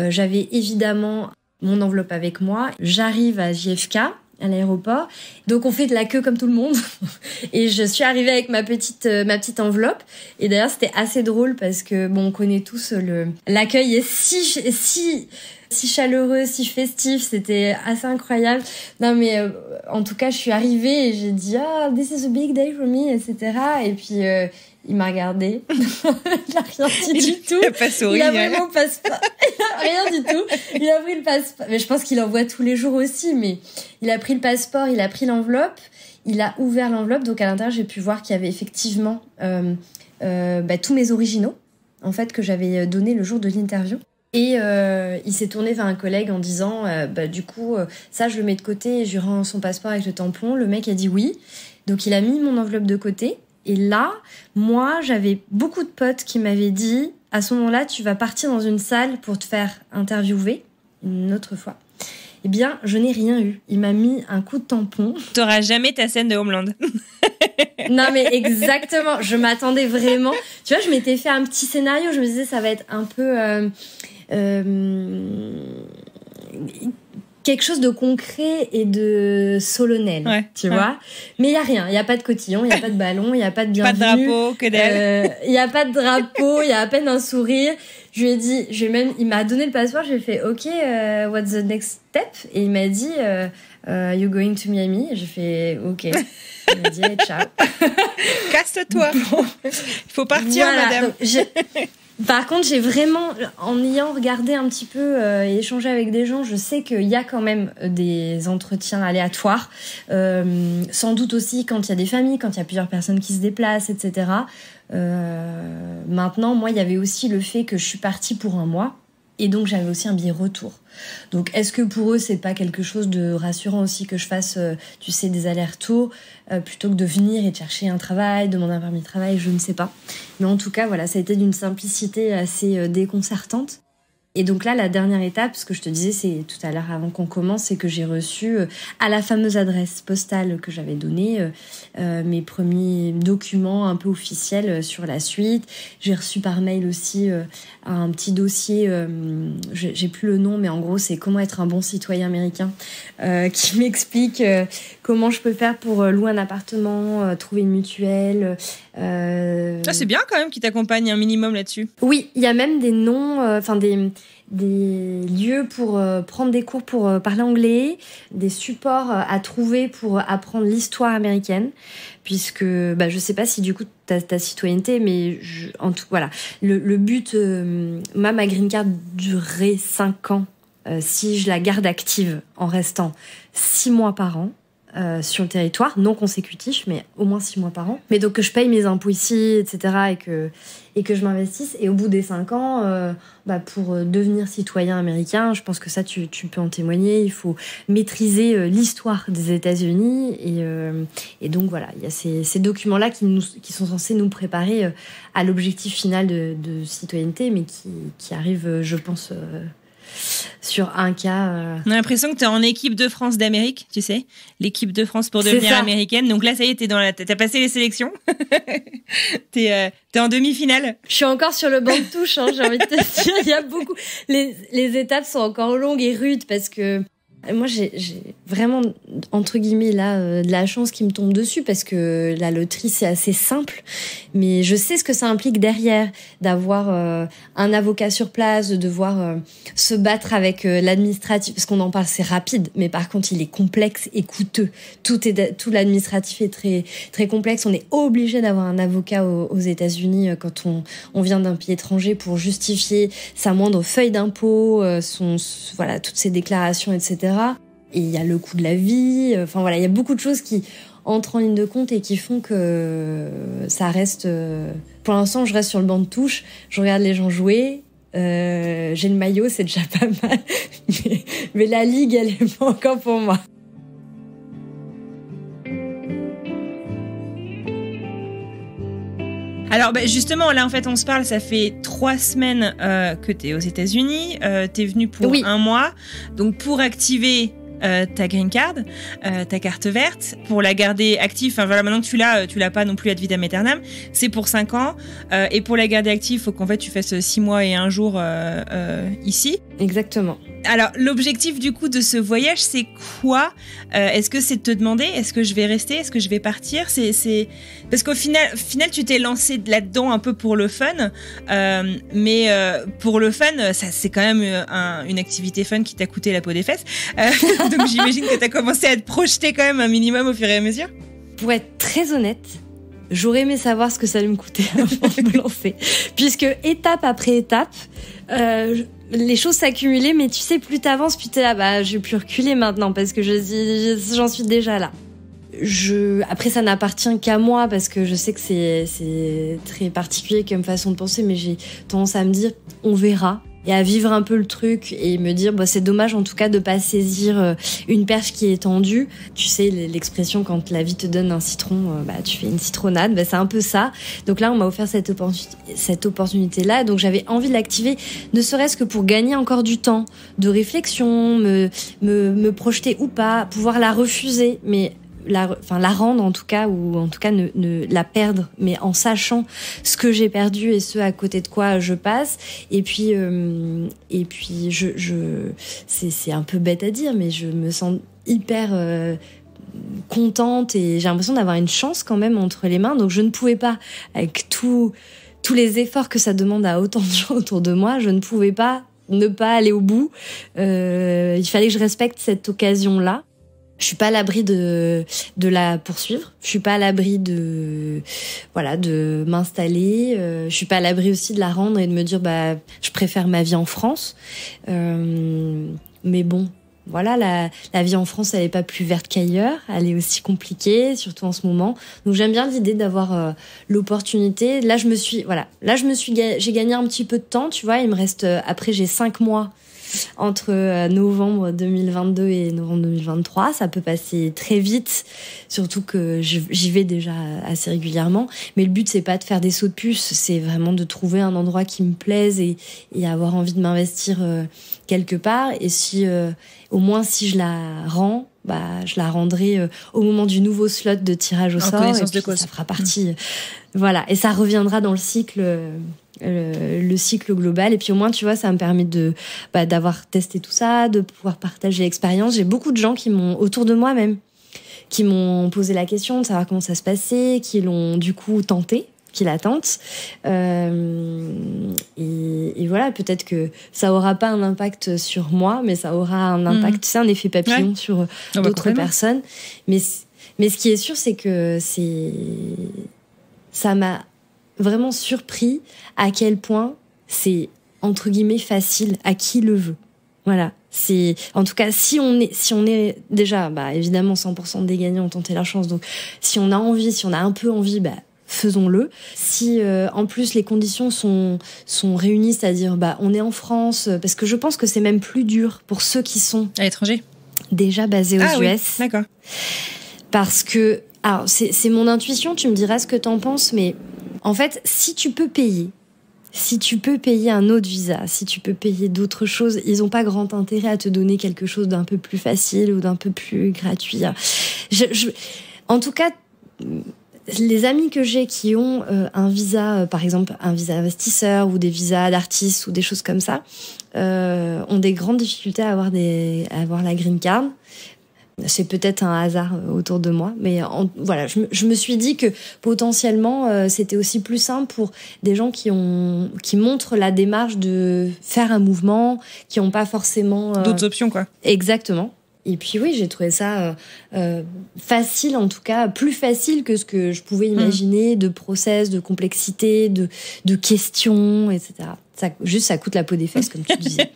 [SPEAKER 1] J'avais évidemment mon enveloppe avec moi. J'arrive à JFK, à l'aéroport. Donc on fait de la queue comme tout le monde. Et je suis arrivée avec ma petite enveloppe. Et d'ailleurs, c'était assez drôle parce que bon, on connaît tous l'accueil est si chaleureux, si festif, c'était assez incroyable. Non mais en tout cas, je suis arrivée et j'ai dit this is a big day for me, etc. Et puis il m'a regardé, il a rien dit du tout.
[SPEAKER 2] Il a pas souri.
[SPEAKER 1] Il a vraiment pas rien du tout. Il a pris le passeport. Mais je pense qu'il en voit tous les jours aussi. Mais il a pris le passeport, il a pris l'enveloppe, il a ouvert l'enveloppe. Donc à l'intérieur, j'ai pu voir qu'il y avait effectivement tous mes originaux, en fait, que j'avais donnés le jour de l'interview. Et il s'est tourné vers un collègue en disant du coup ça je le mets de côté et je lui rends son passeport avec le tampon. Le mec a dit oui. Donc il a mis mon enveloppe de côté. Et là, moi, j'avais beaucoup de potes qui m'avaient dit à ce moment-là, tu vas partir dans une salle pour te faire interviewer une autre fois. Eh bien, je n'ai rien eu. Il m'a mis un coup de tampon.
[SPEAKER 2] T'auras jamais ta scène de Homeland.
[SPEAKER 1] Non, mais exactement. Je m'attendais vraiment. Tu vois, je m'étais fait un petit scénario. Je me disais, ça va être un peu... quelque chose de concret et de solennel, tu vois. Mais il y a rien, il y a pas de cotillon, il y a pas de ballon, il y a pas de bienvenue.
[SPEAKER 2] Pas de drapeau, que dalle.
[SPEAKER 1] Il y a pas de drapeau, il y a à peine un sourire. Je lui ai dit, il m'a donné le passeport, je lui ai fait OK, what's the next step? Et il m'a dit you going to Miami? J'ai fait OK. Il m'a dit hey, ciao.
[SPEAKER 2] Casse-toi.
[SPEAKER 1] Bon.
[SPEAKER 2] Il faut partir,
[SPEAKER 1] voilà,
[SPEAKER 2] madame.
[SPEAKER 1] Par contre, j'ai vraiment, en ayant regardé un petit peu et échangé avec des gens, je sais qu'il y a quand même des entretiens aléatoires. Sans doute aussi quand il y a des familles, quand il y a plusieurs personnes qui se déplacent, etc. Maintenant, moi, il y avait aussi le fait que je suis partie pour un mois. Et donc, j'avais aussi un billet retour. Donc, est-ce que pour eux, c'est pas quelque chose de rassurant aussi que je fasse, tu sais, des allers-retours plutôt que de venir et de chercher un travail, demander un permis de travail, je ne sais pas. Mais en tout cas, voilà, ça a été d'une simplicité assez déconcertante. Et donc là, la dernière étape, ce que je te disais, c'est tout à l'heure avant qu'on commence, c'est que j'ai reçu à la fameuse adresse postale que j'avais donnée mes premiers documents un peu officiels sur la suite. J'ai reçu par mail aussi un petit dossier, j'ai plus le nom, mais en gros, c'est comment être un bon citoyen américain, qui m'explique comment je peux faire pour louer un appartement, trouver une mutuelle.
[SPEAKER 2] Ça, c'est bien quand même qui t'accompagne un minimum là-dessus.
[SPEAKER 1] Oui, il y a même des noms, des lieux pour prendre des cours pour parler anglais, des supports à trouver pour apprendre l'histoire américaine, puisque je sais pas si du coup t'as ta citoyenneté, mais en tout voilà, le but, ma green card durerait 5 ans si je la garde active en restant 6 mois par an. Sur le territoire, non consécutif, mais au moins 6 mois par an. Mais donc que je paye mes impôts ici, etc., et que je m'investisse. Et au bout des 5 ans, pour devenir citoyen américain, je pense que ça, tu peux en témoigner, il faut maîtriser l'histoire des États-Unis. Et donc voilà, il y a ces documents-là qui sont censés nous préparer à l'objectif final de citoyenneté, mais qui arrive, je pense... sur un cas...
[SPEAKER 2] On a l'impression que t'es en équipe de France d'Amérique, tu sais, l'équipe de France pour devenir américaine. Donc là, ça y est, t'as passé les sélections. T'es en demi-finale.
[SPEAKER 1] Je suis encore sur le banc de touche, hein, j'ai envie de te dire. Il y a beaucoup... Les étapes sont encore longues et rudes parce que moi, j'ai vraiment, entre guillemets, là, de la chance qui me tombe dessus parce que la loterie, c'est assez simple. Mais je sais ce que ça implique derrière, d'avoir un avocat sur place, de devoir se battre avec l'administratif. Parce qu'on en parle, c'est rapide, mais par contre, il est complexe et coûteux. Tout l'administratif est très, très complexe. On est obligé d'avoir un avocat aux États-Unis quand on vient d'un pays étranger pour justifier sa moindre feuille d'impôt, voilà, toutes ses déclarations, etc. Et il y a le coût de la vie, il y a beaucoup de choses qui entrent en ligne de compte et qui font que ça reste... Pour l'instant, je reste sur le banc de touche, je regarde les gens jouer, j'ai le maillot, c'est déjà pas mal, mais la ligue, elle est pas encore pour moi.
[SPEAKER 2] Alors justement, là en fait on se parle, ça fait 3 semaines que t'es aux États-Unis, t'es venu pour 1 mois, donc pour activer ta green card, ta carte verte, pour la garder active, maintenant que tu l'as pas non plus ad vitam aeternam, c'est pour 5 ans, et pour la garder active, faut qu'en fait tu fasses 6 mois et 1 jour ici.
[SPEAKER 1] Exactement.
[SPEAKER 2] Alors, l'objectif du coup de ce voyage, c'est quoi ? Est-ce que c'est de te demander, est-ce que je vais rester, est-ce que je vais partir ? C'est parce qu'au final, tu t'es lancé là-dedans un peu pour le fun, mais pour le fun, ça c'est quand même une activité fun qui t'a coûté la peau des fesses. Donc j'imagine que t'as commencé à te projeter quand même un minimum au fur et à mesure.
[SPEAKER 1] Pour être très honnête, j'aurais aimé savoir ce que ça allait me coûter avant de me lancer, puisque étape après étape. Les choses s'accumulaient, mais tu sais, plus t'avances, plus t'es là, je vais plus reculer maintenant parce que j'en suis déjà là. Après, ça n'appartient qu'à moi parce que je sais que c'est très particulier comme façon de penser, mais j'ai tendance à me dire, on verra. Et à vivre un peu le truc et me dire c'est dommage en tout cas de pas saisir une perche qui est tendue. Tu sais l'expression quand la vie te donne un citron, tu fais une citronnade, c'est un peu ça. Donc là on m'a offert cette opportunité là, donc j'avais envie de l'activer, ne serait-ce que pour gagner encore du temps de réflexion, me projeter ou pas, pouvoir la refuser, mais la rendre en tout cas, ou en tout cas ne la perdre, mais en sachant ce que j'ai perdu et ce à côté de quoi je passe. Et puis c'est un peu bête à dire, mais je me sens hyper contente et j'ai l'impression d'avoir une chance quand même entre les mains. Donc je ne pouvais pas, avec tous les efforts que ça demande à autant de gens autour de moi, je ne pouvais pas ne pas aller au bout. Il fallait que je respecte cette occasion-là. Je suis pas à l'abri de la poursuivre. Je suis pas à l'abri de m'installer. Je suis pas à l'abri aussi de la rendre et de me dire je préfère ma vie en France. Mais bon, voilà, la vie en France, elle est pas plus verte qu'ailleurs. Elle est aussi compliquée, surtout en ce moment. Donc j'aime bien l'idée d'avoir l'opportunité. J'ai gagné un petit peu de temps, tu vois. Il me reste après j'ai 5 mois entre novembre 2022 et novembre 2023. Ça peut passer très vite, surtout que j'y vais déjà assez régulièrement. Mais le but, c'est pas de faire des sauts de puce, c'est vraiment de trouver un endroit qui me plaise et avoir envie de m'investir quelque part. Et au moins si je la rends, je la rendrai au moment du nouveau slot de tirage au sort.
[SPEAKER 2] Connaissance de cause.
[SPEAKER 1] Ça fera partie. Voilà, et ça reviendra dans le cycle. Le cycle global. Et puis au moins, tu vois, ça me permet d'avoir testé tout ça, de pouvoir partager l'expérience. J'ai beaucoup de gens autour de moi même, qui m'ont posé la question de savoir comment ça se passait, qui l'ont du coup tenté, qui la tentent. Et voilà, peut-être que ça aura pas un impact sur moi, mais ça aura un impact, c'est un effet papillon sur d'autres personnes. Mais ce qui est sûr, c'est que ça m'a vraiment surpris à quel point c'est entre guillemets facile à qui le veut. Voilà, c'est en tout cas si on est déjà évidemment 100% des gagnants ont tenté leur chance. Donc si on a un peu envie, faisons-le. Si en plus les conditions sont réunies, c'est-à-dire on est en France, parce que je pense que c'est même plus dur pour ceux qui sont
[SPEAKER 2] à l'étranger
[SPEAKER 1] déjà basés aux US.
[SPEAKER 2] Oui, d'accord.
[SPEAKER 1] Parce que alors c'est mon intuition, tu me diras ce que t'en penses, mais en fait, si tu peux payer un autre visa, si tu peux payer d'autres choses, ils ont pas grand intérêt à te donner quelque chose d'un peu plus facile ou d'un peu plus gratuit. En tout cas, les amis que j'ai qui ont un visa, par exemple un visa investisseur ou des visas d'artistes ou des choses comme ça, ont des grandes difficultés à avoir la green card. C'est peut-être un hasard autour de moi, mais voilà, je me suis dit que potentiellement c'était aussi plus simple pour des gens qui montrent la démarche de faire un mouvement, qui n'ont pas forcément
[SPEAKER 2] d'autres options, quoi.
[SPEAKER 1] Exactement. Et puis oui, j'ai trouvé ça facile, en tout cas plus facile que ce que je pouvais imaginer de process, de complexité, de questions, etc. Ça coûte la peau des fesses, comme tu disais.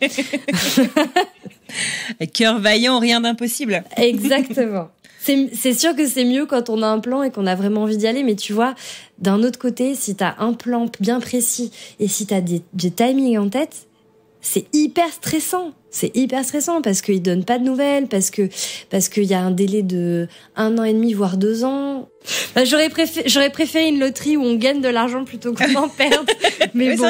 [SPEAKER 2] Cœur vaillant, rien d'impossible.
[SPEAKER 1] Exactement. C'est sûr que c'est mieux quand on a un plan et qu'on a vraiment envie d'y aller, mais tu vois, d'un autre côté, si t'as un plan bien précis et si t'as des timings en tête, c'est hyper stressant. C'est hyper stressant parce qu'ils donnent pas de nouvelles, parce qu'il y a un délai de 1 an et demi, voire 2 ans. J'aurais préféré une loterie où on gagne de l'argent plutôt qu'on en perde. Mais bon.
[SPEAKER 2] C'est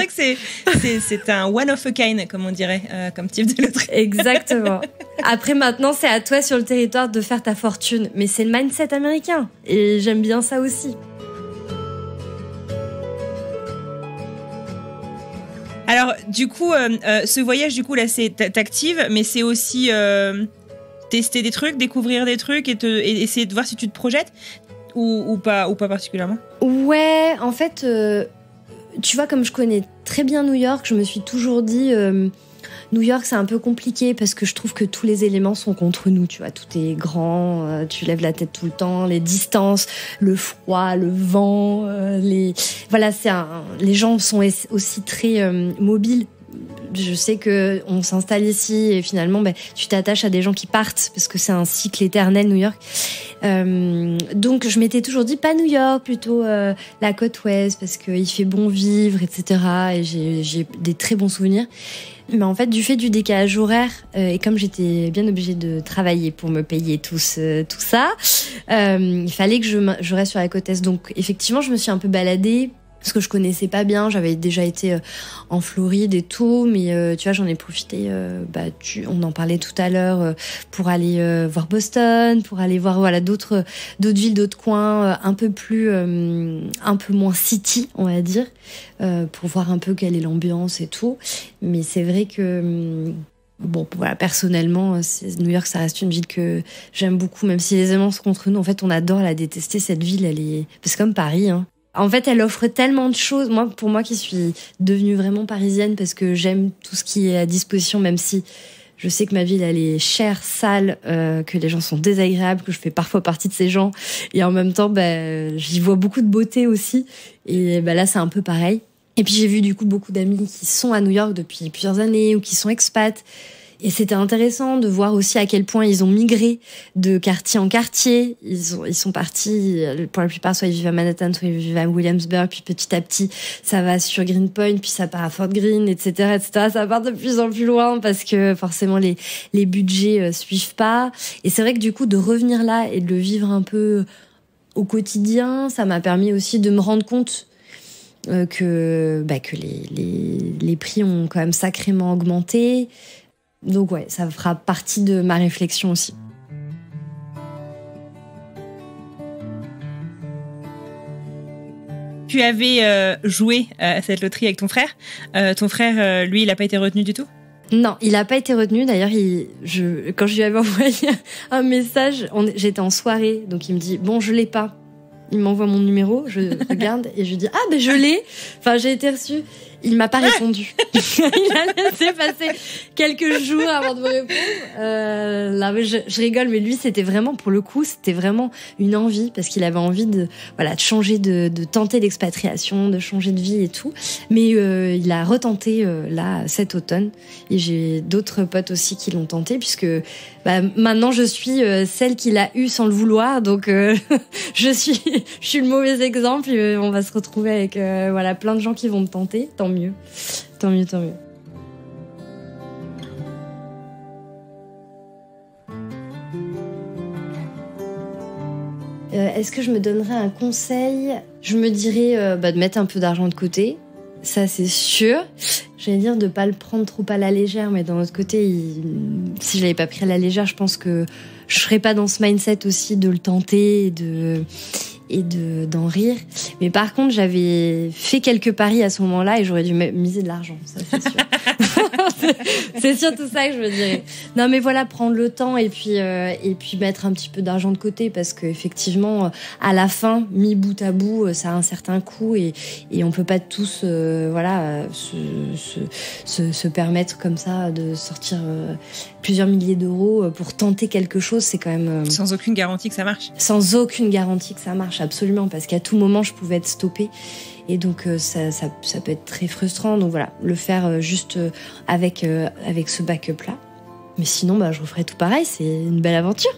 [SPEAKER 2] vrai que c'est un one of a kind, comme on dirait, comme type de loterie.
[SPEAKER 1] Exactement. Après, maintenant, c'est à toi sur le territoire de faire ta fortune. Mais c'est le mindset américain. Et j'aime bien ça aussi.
[SPEAKER 2] Alors, du coup, ce voyage, du coup, là, t'actives, mais c'est aussi tester des trucs, découvrir des trucs et essayer de voir si tu te projettes ou pas particulièrement.
[SPEAKER 1] Ouais, en fait, tu vois, comme je connais très bien New York, je me suis toujours dit... New York, c'est un peu compliqué parce que je trouve que tous les éléments sont contre nous, tu vois. Tout est grand, tu lèves la tête tout le temps, les distances, le froid, le vent, voilà, les gens sont aussi très mobiles. Je sais que on s'installe ici et finalement, tu t'attaches à des gens qui partent parce que c'est un cycle éternel, New York. Donc, je m'étais toujours dit pas New York, plutôt la côte ouest parce qu'il fait bon vivre, etc. Et j'ai des très bons souvenirs. Mais en fait, du fait du décalage horaire, et comme j'étais bien obligée de travailler pour me payer tout ça, il fallait que je reste sur la côte est. Donc, effectivement, je me suis un peu baladée parce que je connaissais pas bien. J'avais déjà été en Floride et tout, mais tu vois, j'en ai profité. On en parlait tout à l'heure pour aller voir Boston, pour aller voir d'autres villes, d'autres coins un peu moins city, on va dire, pour voir un peu quelle est l'ambiance et tout. Mais c'est vrai que personnellement, New York, ça reste une ville que j'aime beaucoup, même si les éléments sont contre nous. En fait, on adore la détester, cette ville. C'est comme Paris, hein. En fait, elle offre tellement de choses. Pour moi qui suis devenue vraiment parisienne, parce que j'aime tout ce qui est à disposition, même si je sais que ma ville, elle est chère, sale, que les gens sont désagréables, que je fais parfois partie de ces gens. Et en même temps, j'y vois beaucoup de beauté aussi. Et là, c'est un peu pareil. Et puis j'ai vu du coup beaucoup d'amis qui sont à New York depuis plusieurs années ou qui sont expats. Et c'était intéressant de voir aussi à quel point ils ont migré de quartier en quartier. Ils sont partis, pour la plupart, soit ils vivent à Manhattan, soit ils vivent à Williamsburg, puis petit à petit, ça va sur Greenpoint, puis ça part à Fort Greene, etc., etc. Ça part de plus en plus loin parce que forcément les budgets suivent pas. Et c'est vrai que du coup, de revenir là et de le vivre un peu au quotidien, ça m'a permis aussi de me rendre compte que les prix ont quand même sacrément augmenté. Donc ouais, ça fera partie de ma réflexion aussi.
[SPEAKER 2] Tu avais joué à cette loterie avec ton frère. Ton frère, lui, il n'a pas été retenu du tout ?
[SPEAKER 1] Non, il n'a pas été retenu. D'ailleurs, quand je lui avais envoyé un message, j'étais en soirée, donc il me dit « Bon, je l'ai pas ». Il m'envoie mon numéro, je regarde et je lui dis « Ah, je l'ai !» Enfin, j'ai été reçue. Il m'a pas répondu. Il a laissé passer quelques jours avant de me répondre. Là, je rigole, mais lui, c'était vraiment, pour le coup, c'était vraiment une envie, parce qu'il avait envie de changer, de tenter l'expatriation, de changer de vie et tout. Mais il a retenté là cet automne. Et j'ai d'autres potes aussi qui l'ont tenté, puisque maintenant je suis celle qui l'a eu sans le vouloir. Donc je suis le mauvais exemple. Et, on va se retrouver avec plein de gens qui vont me tenter. Tant mieux. Est-ce que je me donnerais un conseil ? Je me dirais de mettre un peu d'argent de côté. Ça, c'est sûr. J'allais dire de pas le prendre trop à la légère, mais d'un autre côté, si je l'avais pas pris à la légère, je pense que je serais pas dans ce mindset aussi de le tenter et d'en rire. Mais par contre, j'avais fait quelques paris à ce moment-là et j'aurais dû miser de l'argent, ça c'est sûr. C'est surtout ça que je me dirais. Non mais voilà, prendre le temps et puis mettre un petit peu d'argent de côté, parce que effectivement, à la fin, mis bout à bout, ça a un certain coût et on peut pas tous se permettre comme ça de sortir plusieurs milliers d'euros pour tenter quelque chose. C'est quand même
[SPEAKER 2] sans aucune garantie que ça marche.
[SPEAKER 1] Sans aucune garantie que ça marche, absolument, parce qu'à tout moment je pouvais être stoppée. Et donc ça peut être très frustrant. Donc voilà, le faire juste avec ce backup là. Mais sinon, je referais tout pareil. C'est une belle aventure.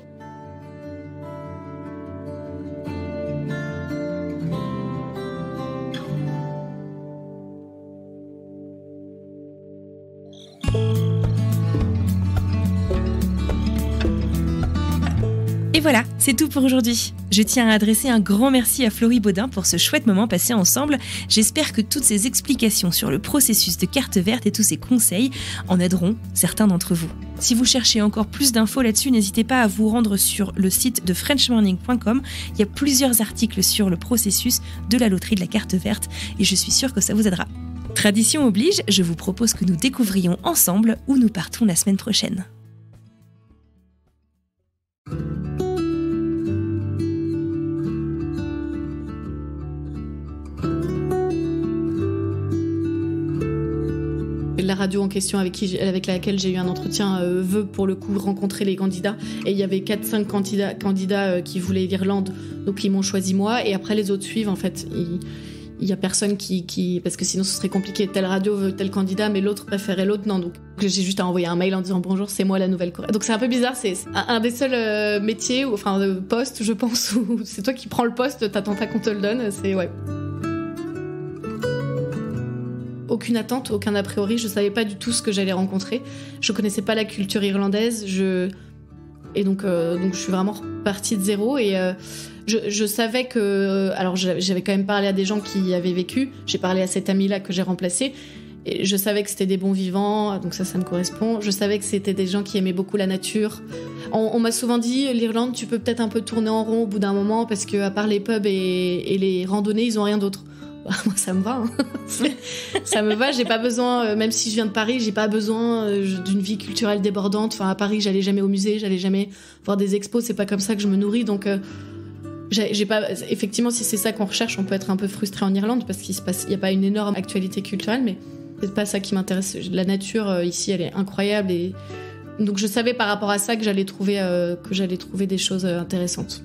[SPEAKER 2] Et voilà, c'est tout pour aujourd'hui. Je tiens à adresser un grand merci à Florie Baudin pour ce chouette moment passé ensemble. J'espère que toutes ces explications sur le processus de carte verte et tous ces conseils en aideront certains d'entre vous. Si vous cherchez encore plus d'infos là-dessus, n'hésitez pas à vous rendre sur le site de frenchmorning.com. Il y a plusieurs articles sur le processus de la loterie de la carte verte et je suis sûre que ça vous aidera. Tradition oblige, je vous propose que nous découvrions ensemble où nous partons la semaine prochaine.
[SPEAKER 3] La radio en question avec laquelle j'ai eu un entretien veut pour le coup rencontrer les candidats, et il y avait 4-5 candidats qui voulaient l'Irlande, donc ils m'ont choisi moi, et après les autres suivent en fait. Il y a personne qui parce que sinon ce serait compliqué, telle radio veut tel candidat mais l'autre préférait l'autre, non, donc j'ai juste à envoyer un mail en disant bonjour, c'est moi la Nouvelle-Corée. Donc c'est un peu bizarre, c'est un des seuls métiers postes je pense où c'est toi qui prends le poste, t'attends pas qu'on te le donne, c'est ouais. Aucune attente, aucun a priori, je savais pas du tout ce que j'allais rencontrer, je connaissais pas la culture irlandaise, et donc je suis vraiment repartie de zéro, et Je savais que... alors j'avais quand même parlé à des gens qui y avaient vécu. J'ai parlé à cette amie-là que j'ai remplacée. Et je savais que c'était des bons vivants, donc ça me correspond. Je savais que c'était des gens qui aimaient beaucoup la nature. On m'a souvent dit, l'Irlande, tu peux peut-être un peu tourner en rond au bout d'un moment, parce qu'à part les pubs et les randonnées, ils ont rien d'autre. Moi, ça me va. Hein. Ça me va, j'ai pas besoin, même si je viens de Paris, j'ai pas besoin d'une vie culturelle débordante. Enfin, à Paris, j'allais jamais au musée, j'allais jamais voir des expos, c'est pas comme ça que je me nourris, donc... j'ai pas... Effectivement, si c'est ça qu'on recherche, on peut être un peu frustré en Irlande, parce qu'il y a pas une énorme actualité culturelle, mais... c'est pas ça qui m'intéresse. La nature ici, elle est incroyable, et donc je savais par rapport à ça que j'allais trouver des choses intéressantes.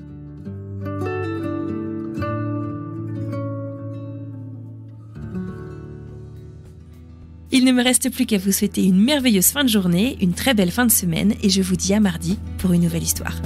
[SPEAKER 2] Il ne me reste plus qu'à vous souhaiter une merveilleuse fin de journée, une très belle fin de semaine, et je vous dis à mardi pour une nouvelle histoire.